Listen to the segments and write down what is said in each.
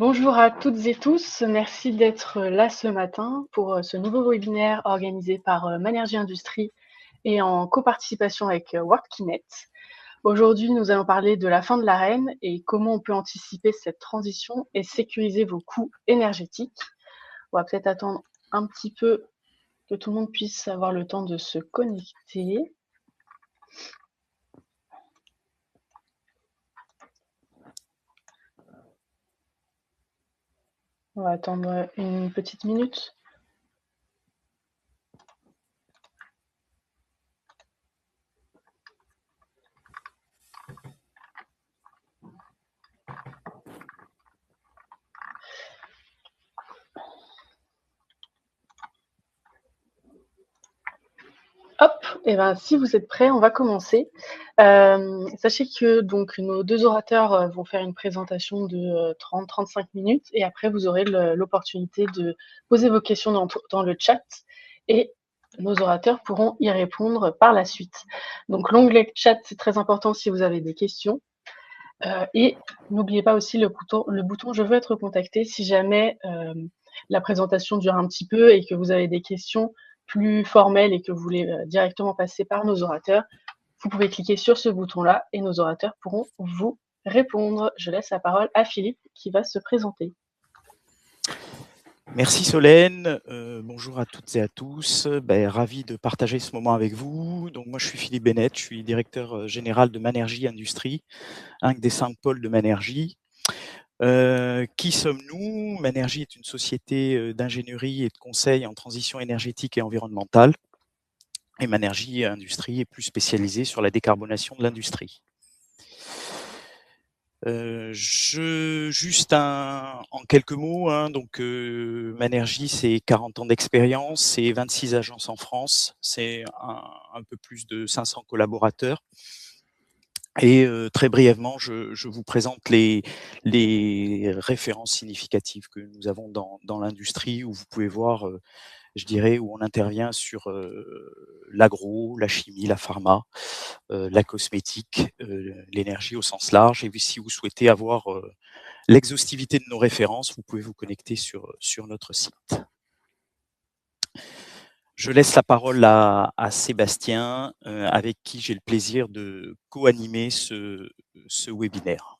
Bonjour à toutes et tous, merci d'être là ce matin pour ce nouveau webinaire organisé par Manergie Industrie et en coparticipation avec WorldKinet. Aujourd'hui, nous allons parler de la fin de l'AREN et comment on peut anticiper cette transition et sécuriser vos coûts énergétiques. On va peut-être attendre un petit peu que tout le monde puisse avoir le temps de se connecter. On va attendre une petite minute. Hop, et ben si vous êtes prêts, on va commencer. Sachez que donc nos 2 orateurs vont faire une présentation de 30-35 minutes et après vous aurez l'opportunité de poser vos questions dans le chat et nos orateurs pourront y répondre par la suite. Donc l'onglet chat, c'est très important si vous avez des questions. Et n'oubliez pas aussi le bouton je veux être contacté si jamais la présentation dure un petit peu et que vous avez des questions plus formelles et que vous voulez directement passer par nos orateurs, vous pouvez cliquer sur ce bouton-là et nos orateurs pourront vous répondre. Je laisse la parole à Philippe qui va se présenter. Merci Solène, bonjour à toutes et à tous, ravi de partager ce moment avec vous. Donc moi je suis Philippe Bennett, je suis directeur général de Manergie Industrie, un des 5 pôles de Manergie. Qui sommes-nous? Manergie est une société d'ingénierie et de conseil en transition énergétique et environnementale. Et Manergie Industrie est plus spécialisée sur la décarbonation de l'industrie. Juste en quelques mots, donc Manergie, c'est 40 ans d'expérience, c'est 26 agences en France, c'est un peu plus de 500 collaborateurs. Et très brièvement, je vous présente les références significatives que nous avons dans l'industrie, où vous pouvez voir, je dirais, où on intervient sur l'agro, la chimie, la pharma, la cosmétique, l'énergie au sens large. Et si vous souhaitez avoir l'exhaustivité de nos références, vous pouvez vous connecter sur notre site. Je laisse la parole à Sébastien, avec qui j'ai le plaisir de co-animer ce webinaire.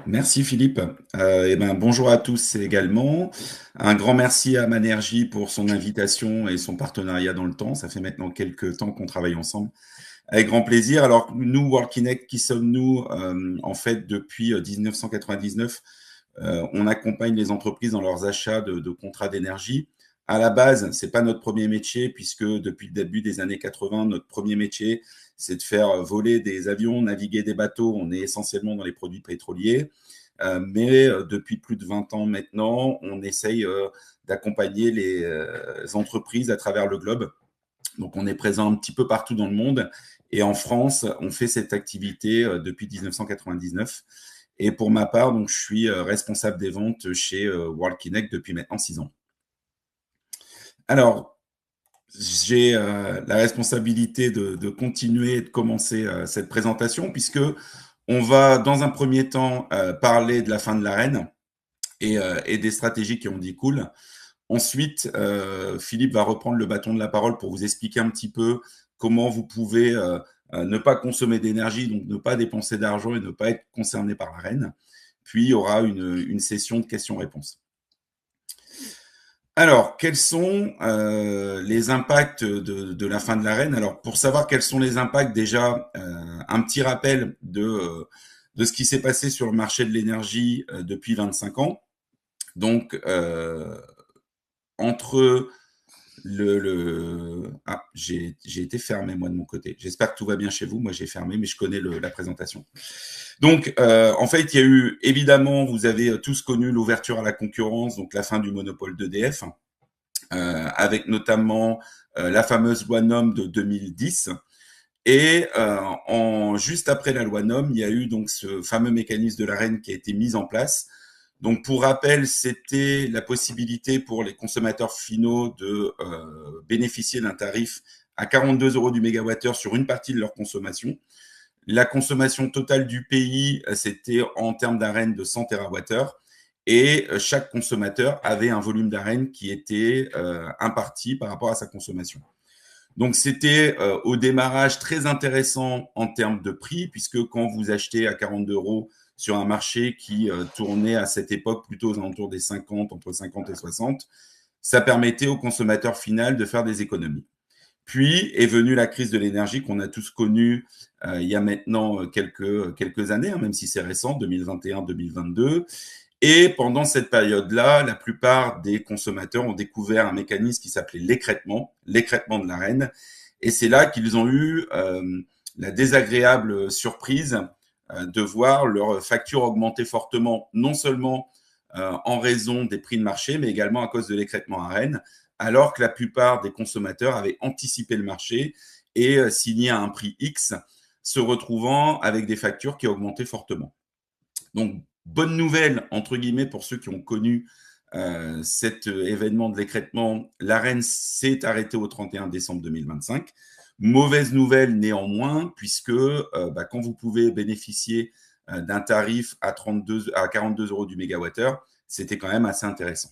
Merci Philippe. Bonjour à tous également. Un grand merci à Manergie pour son invitation et son partenariat dans le temps. Ça fait maintenant quelques temps qu'on travaille ensemble. Avec grand plaisir. Alors nous, WorldKinet, qui sommes-nous? En fait, depuis 1999, on accompagne les entreprises dans leurs achats de contrats d'énergie. À la base, c'est pas notre premier métier, puisque depuis le début des années 80, notre premier métier, c'est de faire voler des avions, naviguer des bateaux. On est essentiellement dans les produits pétroliers. Mais depuis plus de 20 ans maintenant, on essaye d'accompagner les entreprises à travers le globe. Donc, on est présent un petit peu partout dans le monde. Et en France, on fait cette activité depuis 1999. Et pour ma part, donc, je suis responsable des ventes chez WorldKinet depuis maintenant 6 ans. Alors, j'ai la responsabilité de continuer et de commencer cette présentation, puisque on va, dans un premier temps, parler de la fin de l'AREN et des stratégies qui en découlent. Ensuite, Philippe va reprendre le bâton de la parole pour vous expliquer un petit peu comment vous pouvez ne pas consommer d'énergie, donc ne pas dépenser d'argent et ne pas être concerné par l'AREN. Puis, il y aura une session de questions-réponses. Alors, quels sont les impacts de la fin de l'AREN? Alors, pour savoir quels sont les impacts, déjà, un petit rappel de ce qui s'est passé sur le marché de l'énergie depuis 25 ans. Donc, entre Ah, j'ai été fermé, moi, de mon côté. J'espère que tout va bien chez vous. Moi, j'ai fermé, mais je connais la présentation. Donc, en fait, il y a eu, évidemment, vous avez tous connu l'ouverture à la concurrence, donc la fin du monopole d'EDF, avec notamment la fameuse loi NOM de 2010. Et juste après la loi NOM, il y a eu donc ce fameux mécanisme de l'AREN qui a été mis en place. Donc, pour rappel, c'était la possibilité pour les consommateurs finaux de bénéficier d'un tarif à 42 € du mégawattheure sur une partie de leur consommation. La consommation totale du pays, c'était en termes d'AREN de 100 TWh. et chaque consommateur avait un volume d'AREN qui était imparti par rapport à sa consommation. Donc, c'était au démarrage très intéressant en termes de prix, puisque quand vous achetez à 42 € sur un marché qui tournait à cette époque plutôt aux alentours des 50, entre 50 et 60, ça permettait au consommateur final de faire des économies. Puis est venue la crise de l'énergie qu'on a tous connue il y a maintenant quelques années, hein, même si c'est récent, 2021-2022. Et pendant cette période-là, la plupart des consommateurs ont découvert un mécanisme qui s'appelait l'écrêtement de l'AREN. Et c'est là qu'ils ont eu la désagréable surprise de voir leur facture augmenter fortement, non seulement en raison des prix de marché, mais également à cause de l'écrêtement AREN, alors que la plupart des consommateurs avaient anticipé le marché et signé à un prix X, se retrouvant avec des factures qui augmentaient fortement. Donc, bonne nouvelle, entre guillemets, pour ceux qui ont connu cet événement de l'écrêtement, l'AREN s'est arrêtée au 31 décembre 2025. Mauvaise nouvelle néanmoins, puisque quand vous pouvez bénéficier d'un tarif à 42 € du mégawattheure, c'était quand même assez intéressant.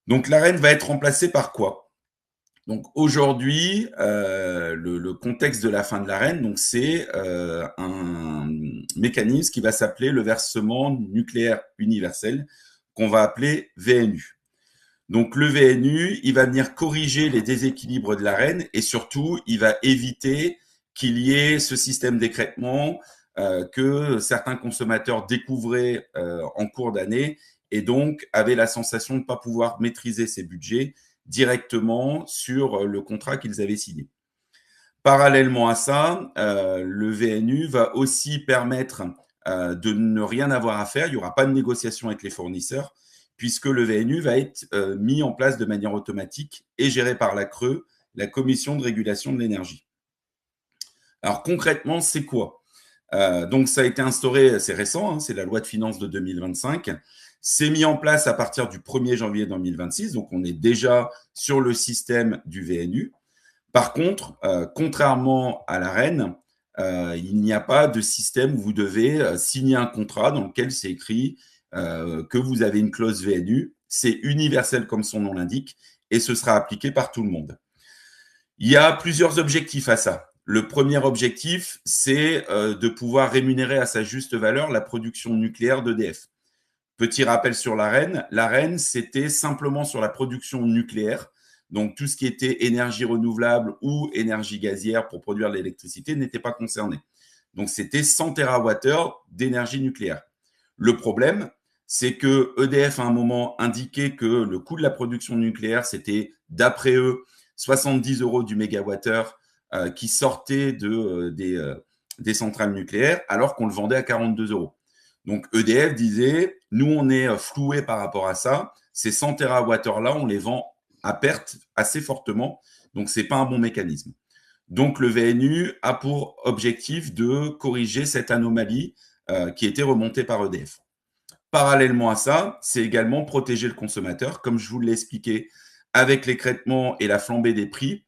Donc, l'AREN va être remplacée par quoi? Donc, aujourd'hui, le contexte de la fin de l'AREN, c'est un mécanisme qui va s'appeler le versement nucléaire universel, qu'on va appeler VNU. Donc, le VNU, il va venir corriger les déséquilibres de l'AREN et surtout, il va éviter qu'il y ait ce système d'écrêtement que certains consommateurs découvraient en cours d'année et donc avaient la sensation de ne pas pouvoir maîtriser ces budgets directement sur le contrat qu'ils avaient signé. Parallèlement à ça, le VNU va aussi permettre de ne rien avoir à faire. Il n'y aura pas de négociation avec les fournisseurs puisque le VNU va être mis en place de manière automatique et géré par la CRE, la Commission de régulation de l'énergie. Alors concrètement, c'est quoi? Donc ça a été instauré, c'est récent, hein, c'est la loi de finances de 2025. C'est mis en place à partir du 1er janvier 2026, donc on est déjà sur le système du VNU. Par contre, contrairement à l'AREN, il n'y a pas de système où vous devez signer un contrat dans lequel c'est écrit que vous avez une clause VNU. C'est universel comme son nom l'indique et ce sera appliqué par tout le monde. Il y a plusieurs objectifs à ça. Le premier objectif, c'est de pouvoir rémunérer à sa juste valeur la production nucléaire d'EDF. Petit rappel sur l'AREN. L'AREN, c'était simplement sur la production nucléaire. Donc, tout ce qui était énergie renouvelable ou énergie gazière pour produire de l'électricité n'était pas concerné. Donc, c'était 100 TWh d'énergie nucléaire. Le problème, c'est que EDF, à un moment, indiquait que le coût de la production nucléaire, c'était, d'après eux, 70 € du mégawattheure qui sortait des centrales nucléaires, alors qu'on le vendait à 42 €. Donc, EDF disait, nous, on est floués par rapport à ça. Ces 100 TWh-là, on les vend à perte assez fortement. Donc, ce n'est pas un bon mécanisme. Donc, le VNU a pour objectif de corriger cette anomalie qui était remontée par EDF. Parallèlement à ça, c'est également protéger le consommateur. Comme je vous l'ai expliqué, avec l'écrêtement et la flambée des prix,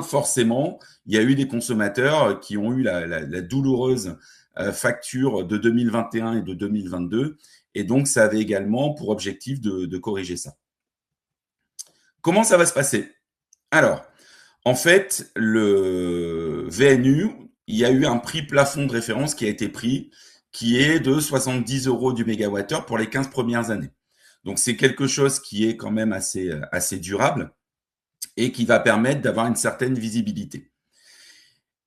forcément, il y a eu des consommateurs qui ont eu la douloureuse facture de 2021 et de 2022. Et donc, ça avait également pour objectif de corriger ça. Comment ça va se passer? Alors, en fait, le VNU, il y a eu un prix plafond de référence qui a été pris, qui est de 70 € du mégawattheure pour les 15 premières années. Donc, c'est quelque chose qui est quand même assez durable et qui va permettre d'avoir une certaine visibilité.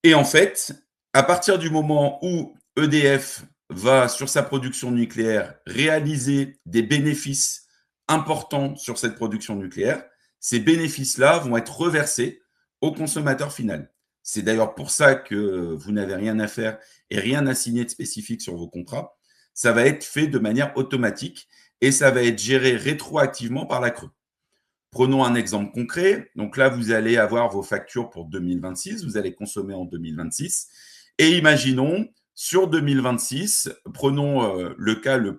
Et en fait, à partir du moment où EDF va, sur sa production nucléaire, réaliser des bénéfices importants sur cette production nucléaire, ces bénéfices-là vont être reversés au consommateur final. C'est d'ailleurs pour ça que vous n'avez rien à faire et rien à signer de spécifique sur vos contrats. Ça va être fait de manière automatique et ça va être géré rétroactivement par la CRE. Prenons un exemple concret. Donc là, vous allez avoir vos factures pour 2026. Vous allez consommer en 2026. Et imaginons, sur 2026, prenons le cas le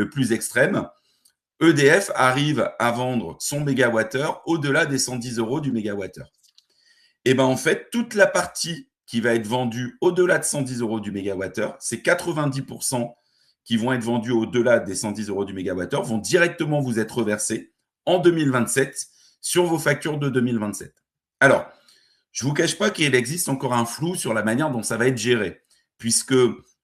plus extrême, EDF arrive à vendre son mégawattheure au-delà des 110 € du mégawattheure. Et bien, en fait, toute la partie qui va être vendue au-delà de 110 € du mégawattheure, c'est 90% qui vont être vendus au-delà des 110 € du mégawattheure vont directement vous être reversés en 2027 sur vos factures de 2027. Alors, je ne vous cache pas qu'il existe encore un flou sur la manière dont ça va être géré, puisque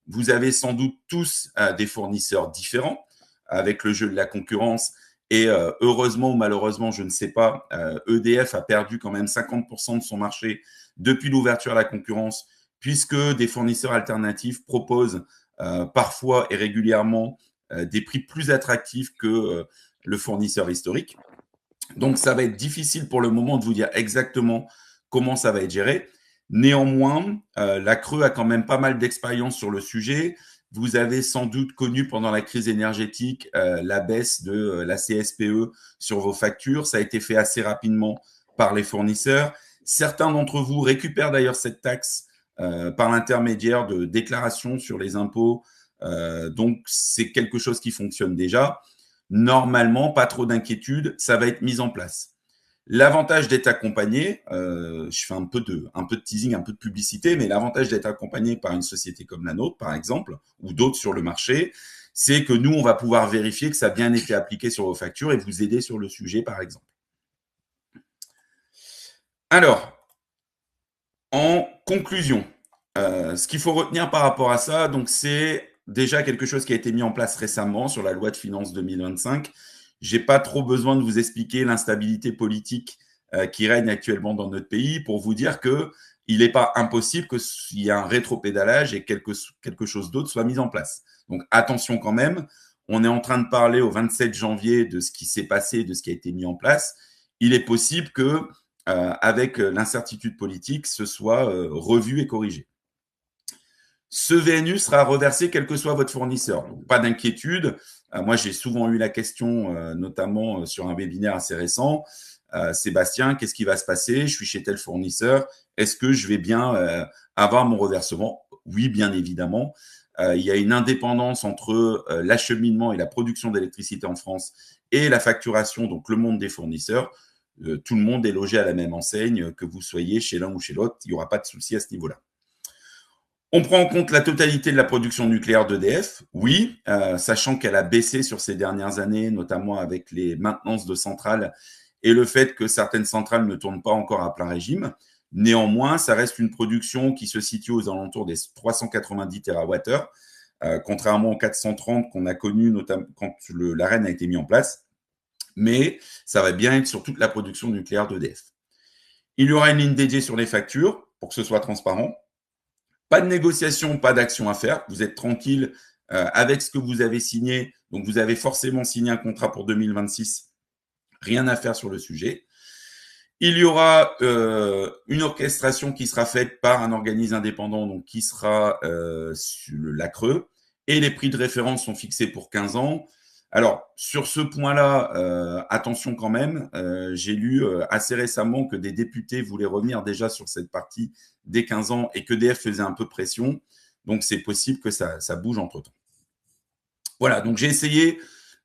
vous avez sans doute tous des fournisseurs différents avec le jeu de la concurrence. Et heureusement ou malheureusement, je ne sais pas, EDF a perdu quand même 50% de son marché depuis l'ouverture à la concurrence, puisque des fournisseurs alternatifs proposent parfois et régulièrement des prix plus attractifs que le fournisseur historique. Donc, ça va être difficile pour le moment de vous dire exactement comment ça va être géré. Néanmoins, la Creux a quand même pas mal d'expérience sur le sujet. Vous avez sans doute connu pendant la crise énergétique la baisse de la CSPE sur vos factures. Ça a été fait assez rapidement par les fournisseurs. Certains d'entre vous récupèrent d'ailleurs cette taxe par l'intermédiaire de déclarations sur les impôts. Donc, c'est quelque chose qui fonctionne déjà. Normalement, pas trop d'inquiétude, ça va être mis en place. L'avantage d'être accompagné, je fais un peu de teasing, un peu de publicité, mais l'avantage d'être accompagné par une société comme la nôtre, par exemple, ou d'autres sur le marché, c'est que nous, on va pouvoir vérifier que ça a bien été appliqué sur vos factures et vous aider sur le sujet, par exemple. Alors, en conclusion, ce qu'il faut retenir par rapport à ça, donc c'est déjà quelque chose qui a été mis en place récemment sur la loi de finances 2025. Je n'ai pas trop besoin de vous expliquer l'instabilité politique qui règne actuellement dans notre pays pour vous dire qu'il n'est pas impossible qu'il y ait un rétropédalage et quelque chose d'autre soit mis en place. Donc attention quand même, on est en train de parler au 27 janvier de ce qui s'est passé, de ce qui a été mis en place. Il est possible que, avec l'incertitude politique, ce soit revu et corrigé. Ce VNU sera reversé quel que soit votre fournisseur. Donc, pas d'inquiétude. Moi, j'ai souvent eu la question, notamment sur un webinaire assez récent. Sébastien, qu'est-ce qui va se passer? Je suis chez tel fournisseur. Est-ce que je vais bien avoir mon reversement? Oui, bien évidemment. Il y a une indépendance entre l'acheminement et la production d'électricité en France et la facturation, donc le monde des fournisseurs. Tout le monde est logé à la même enseigne, que vous soyez chez l'un ou chez l'autre. Il n'y aura pas de souci à ce niveau-là. On prend en compte la totalité de la production nucléaire d'EDF, oui, sachant qu'elle a baissé sur ces dernières années, notamment avec les maintenances de centrales et le fait que certaines centrales ne tournent pas encore à plein régime. Néanmoins, ça reste une production qui se situe aux alentours des 390 TWh, contrairement aux 430 qu'on a connus notamment quand l'Arenh a été mis en place. Mais ça va bien être sur toute la production nucléaire d'EDF. Il y aura une ligne dédiée sur les factures pour que ce soit transparent. Pas de négociation, pas d'action à faire. Vous êtes tranquille avec ce que vous avez signé. Donc, vous avez forcément signé un contrat pour 2026. Rien à faire sur le sujet. Il y aura une orchestration qui sera faite par un organisme indépendant, donc qui sera sur la Creux. Et les prix de référence sont fixés pour 15 ans. Alors, sur ce point-là, attention quand même, j'ai lu assez récemment que des députés voulaient revenir déjà sur cette partie des 15 ans et qu'EDF faisait un peu pression. Donc, c'est possible que ça bouge entre-temps. Voilà, donc j'ai essayé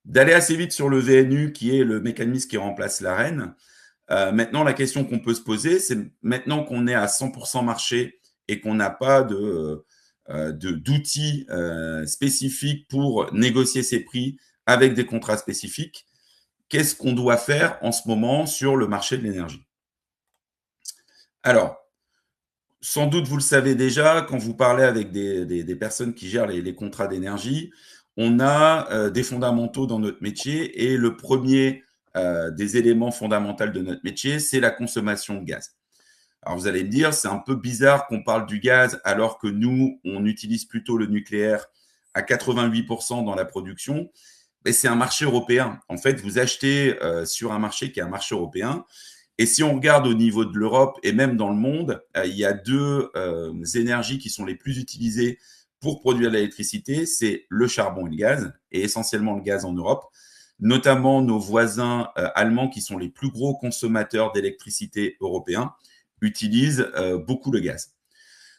d'aller assez vite sur le VNU, qui est le mécanisme qui remplace l'Arenh. Maintenant, la question qu'on peut se poser, c'est maintenant qu'on est à 100% marché et qu'on n'a pas d'outils spécifiques pour négocier ces prix avec des contrats spécifiques, qu'est-ce qu'on doit faire en ce moment sur le marché de l'énergie? Alors, sans doute, vous le savez déjà, quand vous parlez avec des personnes qui gèrent les contrats d'énergie, on a des fondamentaux dans notre métier et le premier des éléments fondamentaux de notre métier, c'est la consommation de gaz. Alors, vous allez me dire, c'est un peu bizarre qu'on parle du gaz alors que nous, on utilise plutôt le nucléaire à 88% dans la production. Mais c'est un marché européen. En fait, vous achetez sur un marché qui est un marché européen. Et si on regarde au niveau de l'Europe et même dans le monde, il y a deux énergies qui sont les plus utilisées pour produire de l'électricité, c'est le charbon et le gaz, et essentiellement le gaz en Europe, notamment nos voisins allemands qui sont les plus gros consommateurs d'électricité européens, utilisent beaucoup le gaz.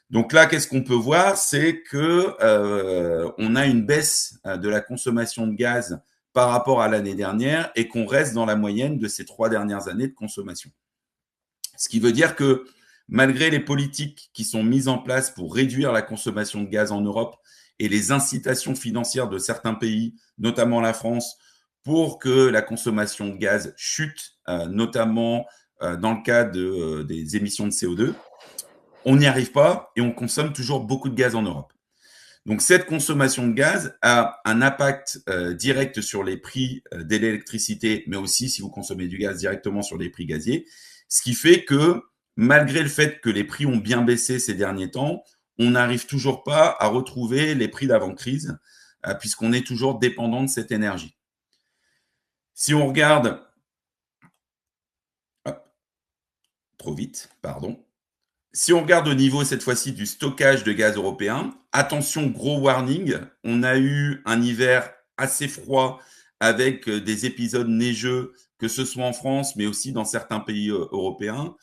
Donc là, qu'est-ce qu'on peut voir? C'est que on a une baisse de la consommation de gaz par rapport à l'année dernière et qu'on reste dans la moyenne de ces 3 dernières années de consommation. Ce qui veut dire que malgré les politiques qui sont mises en place pour réduire la consommation de gaz en Europe et les incitations financières de certains pays, notamment la France, pour que la consommation de gaz chute, notamment dans le cas des émissions de CO2. On n'y arrive pas et on consomme toujours beaucoup de gaz en Europe. Donc, cette consommation de gaz a un impact direct sur les prix de l'électricité, mais aussi, si vous consommez du gaz, directement sur les prix gaziers. Ce qui fait que, malgré le fait que les prix ont bien baissé ces derniers temps, on n'arrive toujours pas à retrouver les prix d'avant-crise, puisqu'on est toujours dépendant de cette énergie. Si on regarde... Hop, trop vite, pardon. Si on regarde au niveau, cette fois-ci, du stockage de gaz européen, attention, gros warning, on a eu un hiver assez froid avec des épisodes neigeux, que ce soit en France, mais aussi dans certains pays européens.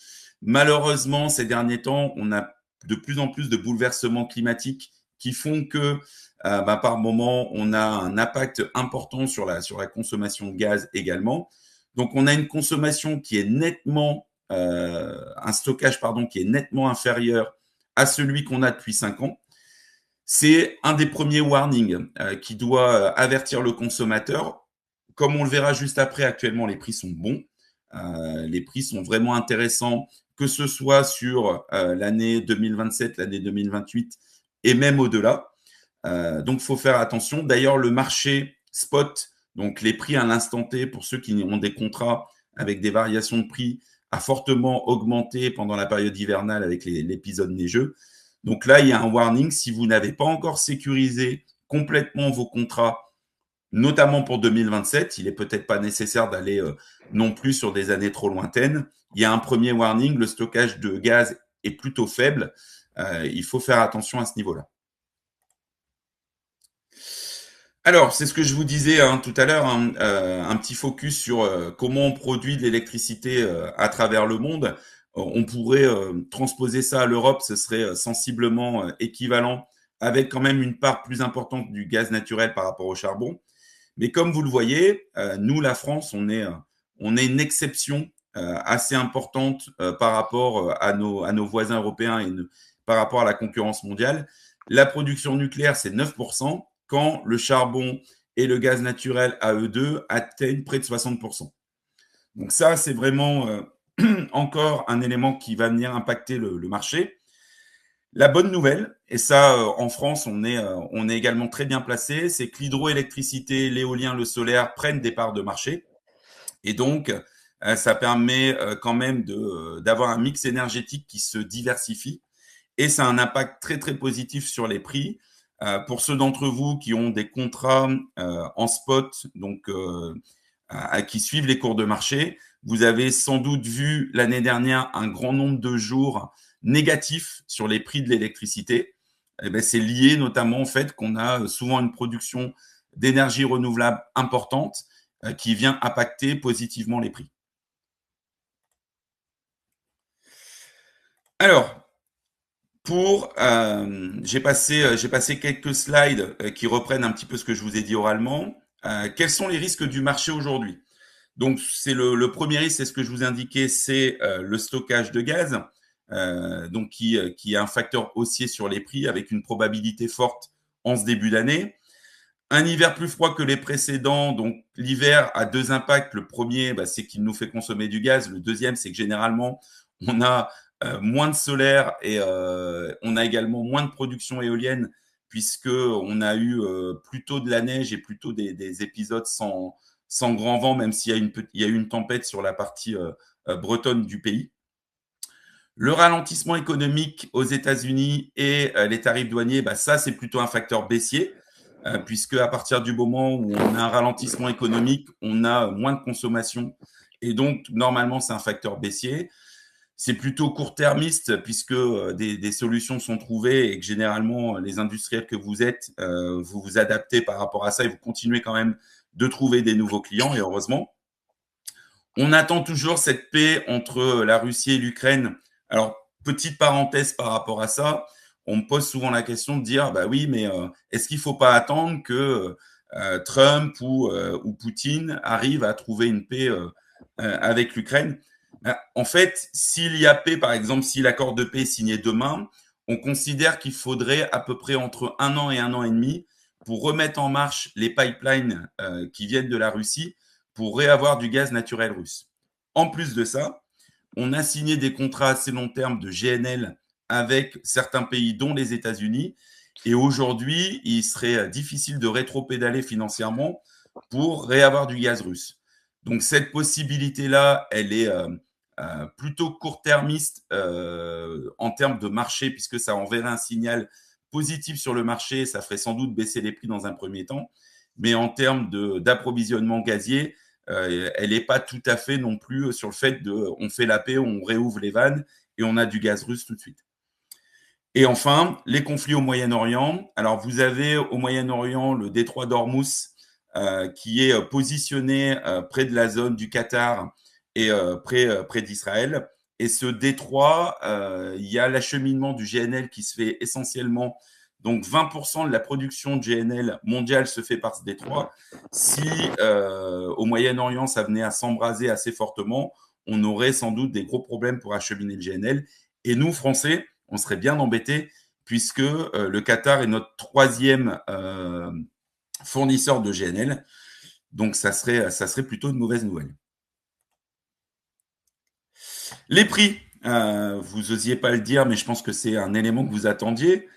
Malheureusement, ces derniers temps, on a de plus en plus de bouleversements climatiques qui font que, par moment, on a un impact important sur la consommation de gaz également. Donc, on a une consommation qui est nettement... un stockage qui est nettement inférieur à celui qu'on a depuis 5 ans. C'est un des premiers warnings qui doit avertir le consommateur. Comme on le verra juste après, actuellement, les prix sont bons. Les prix sont vraiment intéressants, que ce soit sur l'année 2027, l'année 2028 et même au-delà. Donc, il faut faire attention. D'ailleurs, le marché spot, donc les prix à l'instant T, pour ceux qui ont des contrats avec des variations de prix, a fortement augmenté pendant la période hivernale avec l'épisode neigeux. Donc là, il y a un warning. Si vous n'avez pas encore sécurisé complètement vos contrats, notamment pour 2027, il n'est peut-être pas nécessaire d'aller non plus sur des années trop lointaines. Il y a un premier warning. Le stockage de gaz est plutôt faible. Il faut faire attention à ce niveau-là. Alors, c'est ce que je vous disais tout à l'heure, un petit focus sur comment on produit de l'électricité à travers le monde. On pourrait transposer ça à l'Europe, ce serait sensiblement équivalent, avec quand même une part plus importante du gaz naturel par rapport au charbon. Mais comme vous le voyez, nous, la France, on est une exception assez importante par rapport à nos voisins européens et par rapport à la concurrence mondiale. La production nucléaire, c'est 9%. Quand le charbon et le gaz naturel à eux deux atteignent près de 60%. Donc ça, c'est vraiment encore un élément qui va venir impacter le marché. La bonne nouvelle, et ça, en France, on est également très bien placé, c'est que l'hydroélectricité, l'éolien, le solaire prennent des parts de marché. Et donc, ça permet quand même d'avoir un mix énergétique qui se diversifie. Et ça a un impact très, très positif sur les prix. Pour ceux d'entre vous qui ont des contrats en spot, donc qui suivent les cours de marché, vous avez sans doute vu l'année dernière un grand nombre de jours négatifs sur les prix de l'électricité. Eh bien, c'est lié notamment au fait qu'on a souvent une production d'énergie renouvelable importante qui vient impacter positivement les prix. Alors, j'ai passé quelques slides qui reprennent un petit peu ce que je vous ai dit oralement. Quels sont les risques du marché aujourd'hui? Donc, c'est le premier risque, c'est ce que je vous indiquais, c'est le stockage de gaz, donc qui est un facteur haussier sur les prix avec une probabilité forte en ce début d'année. Un hiver plus froid que les précédents, donc l'hiver a deux impacts. Le premier, c'est qu'il nous fait consommer du gaz. Le deuxième, c'est que généralement, on a moins de solaire et on a également moins de production éolienne puisqu'on a eu plutôt de la neige et plutôt des épisodes sans grand vent, même s'il y a eu une tempête sur la partie bretonne du pays. Le ralentissement économique aux États-Unis et les tarifs douaniers, ça, c'est plutôt un facteur baissier, puisque à partir du moment où on a un ralentissement économique, on a moins de consommation. Et donc, normalement, c'est un facteur baissier. C'est plutôt court-termiste puisque des solutions sont trouvées et que généralement, les industriels que vous êtes, vous vous adaptez par rapport à ça et vous continuez quand même de trouver des nouveaux clients et heureusement. On attend toujours cette paix entre la Russie et l'Ukraine. Alors, petite parenthèse par rapport à ça, on me pose souvent la question de dire, oui, mais est-ce qu'il ne faut pas attendre que Trump ou Poutine arrivent à trouver une paix avec l'Ukraine? En fait, s'il y a paix, par exemple, si l'accord de paix est signé demain, on considère qu'il faudrait à peu près entre 1 an et 1 an et demi pour remettre en marche les pipelines qui viennent de la Russie pour réavoir du gaz naturel russe. En plus de ça, on a signé des contrats assez long terme de GNL avec certains pays, dont les États-Unis. Et aujourd'hui, il serait difficile de rétropédaler financièrement pour réavoir du gaz russe. Donc cette possibilité-là, elle est plutôt court-termiste en termes de marché, puisque ça enverrait un signal positif sur le marché, ça ferait sans doute baisser les prix dans un premier temps. Mais en termes d'approvisionnement gazier, elle n'est pas tout à fait non plus sur le fait on fait la paix, on réouvre les vannes et on a du gaz russe tout de suite. Et enfin, les conflits au Moyen-Orient. Alors, vous avez au Moyen-Orient le détroit d'Ormuz qui est positionné près de la zone du Qatar et près d'Israël. Et ce détroit, il y a l'acheminement du GNL qui se fait essentiellement. Donc, 20% de la production de GNL mondiale se fait par ce détroit. Si au Moyen-Orient, ça venait à s'embraser assez fortement, on aurait sans doute des gros problèmes pour acheminer le GNL. Et nous, Français, on serait bien embêtés puisque le Qatar est notre troisième fournisseur de GNL. Donc, ça serait plutôt une mauvaise nouvelle. Les prix, vous n'osiez pas le dire, mais je pense que c'est un élément que vous attendiez.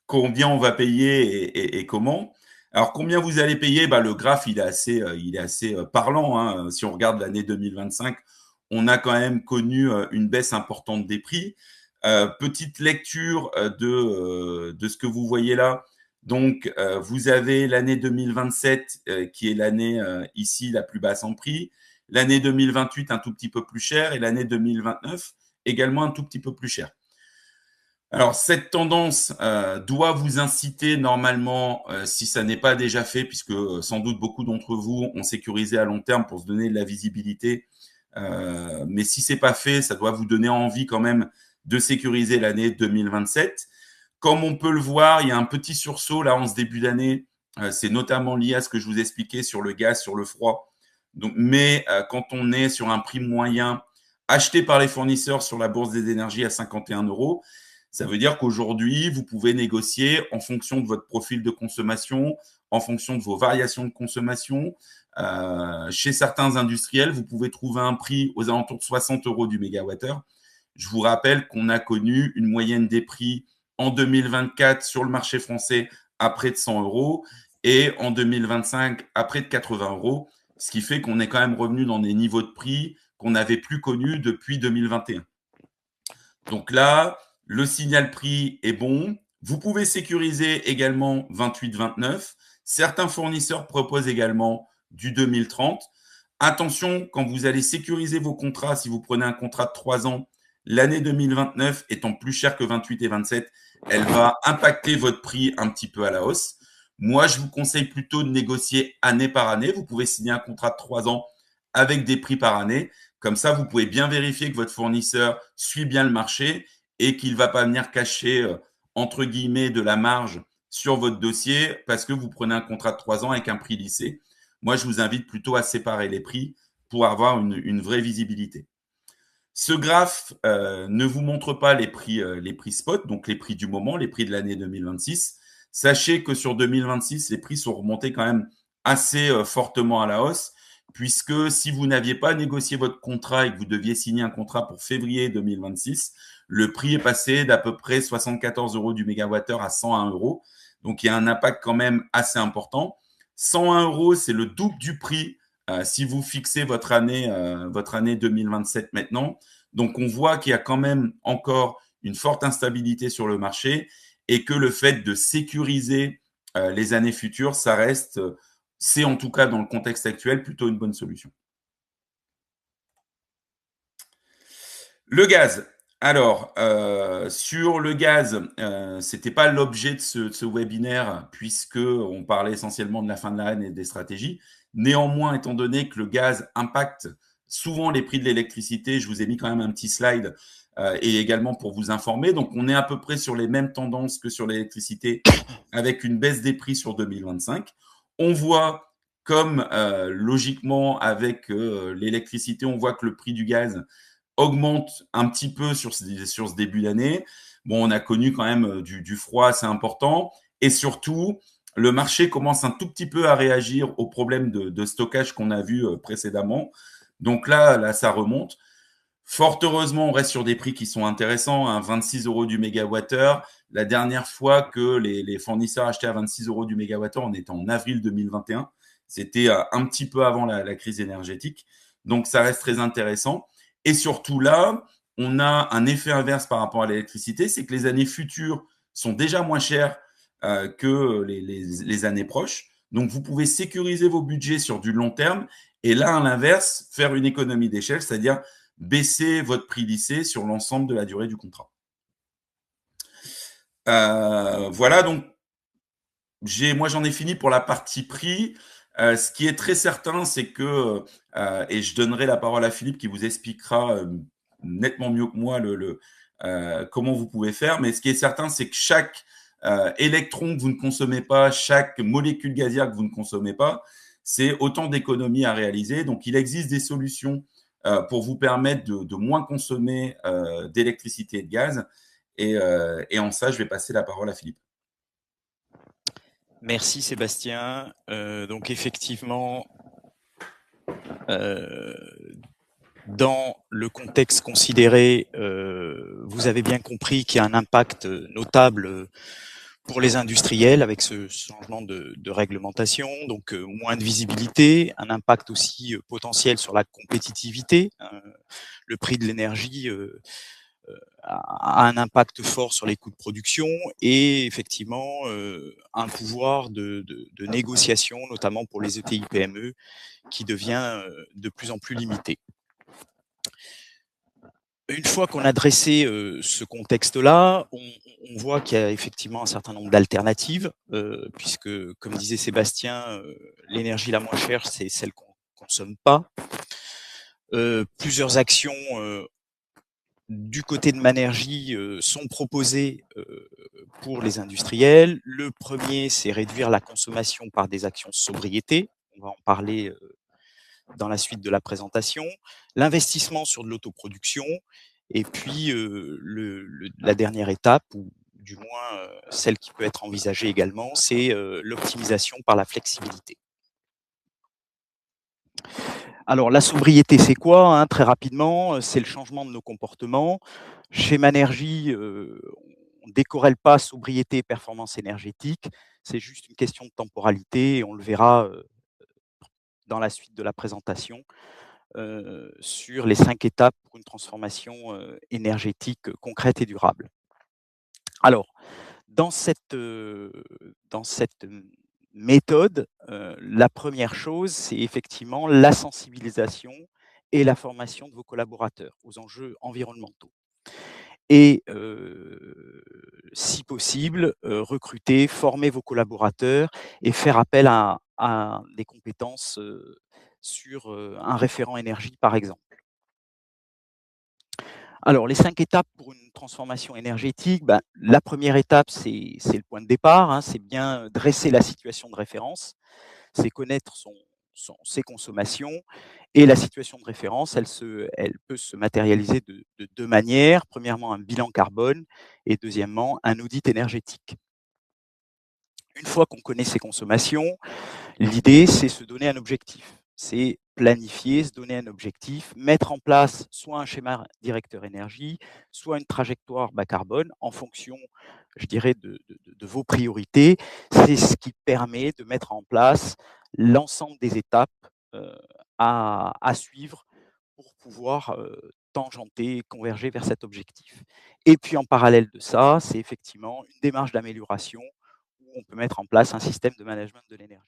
Combien on va payer et comment? Alors, combien vous allez payer? Le graphe, il est assez parlant. Hein. Si on regarde l'année 2025, on a quand même connu une baisse importante des prix. Petite lecture de ce que vous voyez là. Donc, vous avez l'année 2027 qui est l'année ici la plus basse en prix. L'année 2028 un tout petit peu plus cher et l'année 2029 également un tout petit peu plus cher. Alors, cette tendance doit vous inciter normalement, si ça n'est pas déjà fait, puisque sans doute beaucoup d'entre vous ont sécurisé à long terme pour se donner de la visibilité. Mais si ce n'est pas fait, ça doit vous donner envie quand même de sécuriser l'année 2027. Comme on peut le voir, il y a un petit sursaut là en ce début d'année. C'est notamment lié à ce que je vous expliquais sur le gaz, sur le froid. Donc, mais quand on est sur un prix moyen acheté par les fournisseurs sur la bourse des énergies à 51 €, ça veut dire qu'aujourd'hui, vous pouvez négocier en fonction de votre profil de consommation, en fonction de vos variations de consommation. Chez certains industriels, vous pouvez trouver un prix aux alentours de 60 € du mégawattheure. Je vous rappelle qu'on a connu une moyenne des prix en 2024 sur le marché français à près de 100 € et en 2025 à près de 80 €, ce qui fait qu'on est quand même revenu dans des niveaux de prix qu'on n'avait plus connus depuis 2021. Donc là, le signal prix est bon. Vous pouvez sécuriser également 28-29. Certains fournisseurs proposent également du 2030. Attention, quand vous allez sécuriser vos contrats, si vous prenez un contrat de 3 ans, l'année 2029 étant plus chère que 28 et 27, elle va impacter votre prix un petit peu à la hausse. Moi, je vous conseille plutôt de négocier année par année. Vous pouvez signer un contrat de 3 ans avec des prix par année. Comme ça, vous pouvez bien vérifier que votre fournisseur suit bien le marché et qu'il ne va pas venir cacher, entre guillemets, de la marge sur votre dossier parce que vous prenez un contrat de 3 ans avec un prix lissé. Moi, je vous invite plutôt à séparer les prix pour avoir une vraie visibilité. Ce graphe ne vous montre pas les prix spot, donc les prix du moment, les prix de l'année 2026. Sachez que sur 2026, les prix sont remontés quand même assez fortement à la hausse, puisque si vous n'aviez pas négocié votre contrat et que vous deviez signer un contrat pour février 2026, le prix est passé d'à peu près 74 € du mégawattheure à 101 €. Donc, il y a un impact quand même assez important. 101 €, c'est le double du prix si vous fixez votre année 2027 maintenant. Donc, on voit qu'il y a quand même encore une forte instabilité sur le marché et que le fait de sécuriser les années futures, ça reste, c'est en tout cas dans le contexte actuel, plutôt une bonne solution. Le gaz. Alors, sur le gaz, ce n'était pas l'objet de ce webinaire puisqu'on parlait essentiellement de la fin de l'année et des stratégies. Néanmoins, étant donné que le gaz impacte souvent les prix de l'électricité, je vous ai mis quand même un petit slide et également pour vous informer. Donc, on est à peu près sur les mêmes tendances que sur l'électricité avec une baisse des prix sur 2025. On voit comme logiquement avec l'électricité, on voit que le prix du gaz augmente un petit peu sur ce début d'année. bon, on a connu quand même du froid assez important. Et surtout, le marché commence un tout petit peu à réagir aux problèmes de stockage qu'on a vu précédemment. Donc là, ça remonte. Fort heureusement, on reste sur des prix qui sont intéressants, hein, 26 € du mégawattheure. La dernière fois que les fournisseurs achetaient à 26 € du mégawattheure, on était en avril 2021. C'était un petit peu avant la crise énergétique. Donc, ça reste très intéressant. Et surtout là, on a un effet inverse par rapport à l'électricité, c'est que les années futures sont déjà moins chères que les années proches. Donc, vous pouvez sécuriser vos budgets sur du long terme et là, à l'inverse, faire une économie d'échelle, c'est-à-dire baisser votre prix lissé sur l'ensemble de la durée du contrat. Voilà, donc moi j'en ai fini pour la partie prix. Ce qui est très certain, c'est que, et je donnerai la parole à Philippe qui vous expliquera nettement mieux que moi comment vous pouvez faire, mais ce qui est certain, c'est que chaque électron que vous ne consommez pas, chaque molécule gazière que vous ne consommez pas, c'est autant d'économies à réaliser. Donc il existe des solutions pour vous permettre de moins consommer d'électricité et de gaz. Et en ça, je vais passer la parole à Philippe. Merci Sébastien. Donc effectivement, dans le contexte considéré, vous avez bien compris qu'il y a un impact notable pour les industriels avec ce changement de réglementation, donc moins de visibilité, un impact aussi potentiel sur la compétitivité. Le prix de l'énergie a un impact fort sur les coûts de production et effectivement un pouvoir de négociation, notamment pour les ETI-PME, qui devient de plus en plus limité. Une fois qu'on a dressé ce contexte-là, on voit qu'il y a effectivement un certain nombre d'alternatives, puisque, comme disait Sébastien, l'énergie la moins chère, c'est celle qu'on ne consomme pas. Plusieurs actions du côté de Manergie sont proposées pour les industriels. Le premier, c'est réduire la consommation par des actions de sobriété. On va en parler dans la suite de la présentation. L'investissement sur de l'autoproduction. Et puis, la dernière étape, ou du moins celle qui peut être envisagée également, c'est l'optimisation par la flexibilité. Alors, la sobriété, c'est quoi hein? Très rapidement, c'est le changement de nos comportements. Chez Manergie, on ne décorrèle pas sobriété et performance énergétique. C'est juste une question de temporalité et on le verra dans la suite de la présentation sur les 5 étapes pour une transformation énergétique concrète et durable. Alors, dans cette méthode, la première chose, c'est effectivement la sensibilisation et la formation de vos collaborateurs aux enjeux environnementaux. Et si possible, recruter, former vos collaborateurs et faire appel à des compétences sur un référent énergie, par exemple. Alors, les 5 étapes pour une transformation énergétique, la première étape, c'est le point de départ, hein, c'est bien dresser la situation de référence, c'est connaître ses consommations. Et la situation de référence, elle peut se matérialiser de 2 manières. Premièrement, un bilan carbone et deuxièmement, un audit énergétique. Une fois qu'on connaît ses consommations, l'idée, c'est se donner un objectif. C'est planifier, se donner un objectif, mettre en place soit un schéma directeur énergie, soit une trajectoire bas carbone en fonction, je dirais, de vos priorités. C'est ce qui permet de mettre en place l'ensemble des étapes à suivre pour pouvoir tangenter, converger vers cet objectif. Et puis en parallèle de ça, c'est effectivement une démarche d'amélioration où on peut mettre en place un système de management de l'énergie.